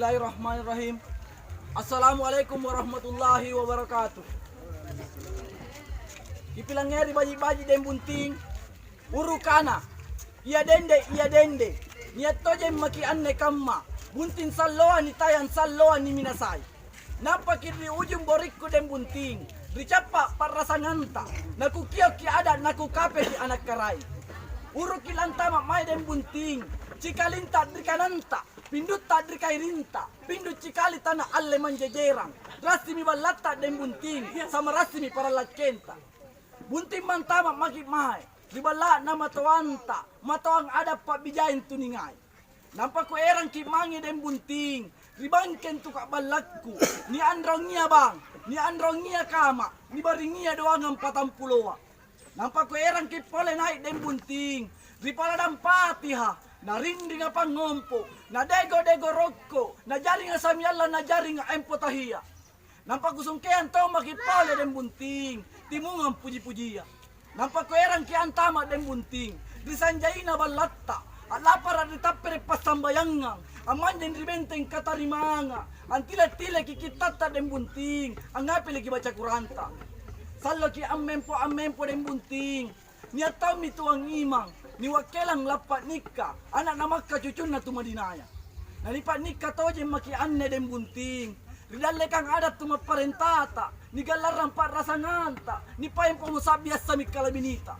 Bismillahirrahmanirrahim. Assalamualaikum warahmatullahi wabarakatuh. Ipilangeri baji-baji den bunting urukana. Iya dende. Niat toje maki anne kamma. Bunting salloa ni tayan salloa ni minasai. Nampak kiri ujung borikku den bunting. Ricapa parasanganta. Naku kio ki ada naku kape di anak karai. Uruki lantama mai den bunting. Cikalinta drikananta. Pindut tak drikairinta. Pindut cikali tanah alle manjejerang. Rasimi balata den bunting. Sama rasimi para lakenta. Bunting mantama maki mai. Di bala nama toanta. Matoang ada pak bijain tuningai. Nampak ko erang ki mangi den bunting. Ribangken tu kak balakku. Ni androngia bang. Ni androngia kama. Ni baringia doangan 40. Nampak ko erang ki pole naik den bunting. Ripala dampatiha. Na rindi nga pangompo, na dego rokko, na jaring nga samyala, na jaring nga empo tahia. Nampak kusungkean to makipale den bunting, timungan puji-pujiya. Nampak ko erang ki antama den bunting, disanjai na balatta, at lapara ditapere pasambayangang, aman den ribenteng katarimanga, antila-tila kikitata den bunting, ang ngapili kibaca kuranta. Salo ki amempo den bunting, niya tau ni tuang imang, ni wakelang lapat nikah, anak namakka cucun na tumadinaya. Nalipat nikah toje maki anne den bunting. Ridalle kang adat tumaparentata, ni galarang parasanganta, ni payang pumusabias sa mikalabinita.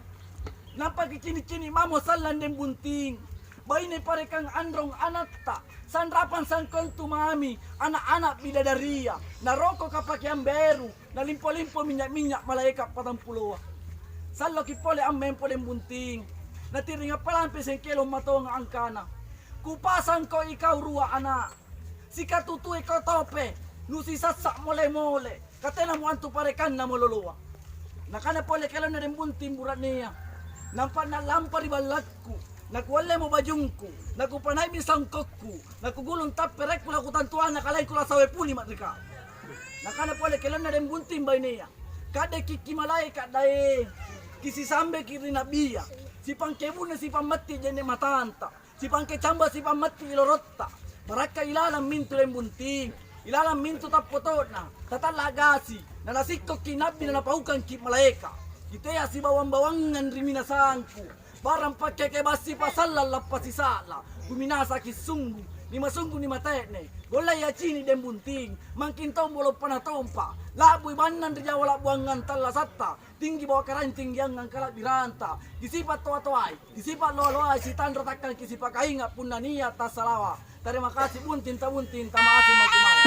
Nampak kicini-cini mamo salan den bunting. Baine pare kang androng anatta, sanrapan sangkon tumami, anak-anak bidadaria, naroko kapakian beru, nalimpo-limpo minyak-minyak malaikat 40. Salo kipole amempo den bunting. Natiringa palampis ang kilong matong angkana. Kupasan ko ikaw ruwa anak. Si katutu ikaw tope. Nusi sasak mole-mole. Katena mo anto parekan na mololoa. Nakana pole kailan na rin bunting burat niya. Nampak na lampari balakku. Nakuwale mo bajungku. Nakupanay misang kokku. Nakugulong taperek mula kutantuan. Nakalay ko lasawe puli matrika. Nakana pole kailan na rin bunting bay niya. Kade kikimalay kadae. Kisisambe kirinabia. Si pangkebu na si pamati jene matanta. Si pangkechamba si pamati ilorotta. Baraka ilalang minto den bunting. Ilalang minto tapoto na. Tatalagasi. Na nasikko kinabi na napaukan ki malaika. Kitea si bawang-bawangan riminasangku. Barang pakekebasi pasalla lapasisala. Guminasa kisunggu. Ni masunggu ni matene. Golay yacini den bunting. Mangkin tombolo panatompa. Laboy banan rijawala buangan talasatta. Tinggi bawa karanting yang ngangkalat biranta. Disipat toa-toai. Disipat loa-loai. Si tandro takkan kisipak kainga punania tasalawa. Terima kasih buntin ta maasi magumau.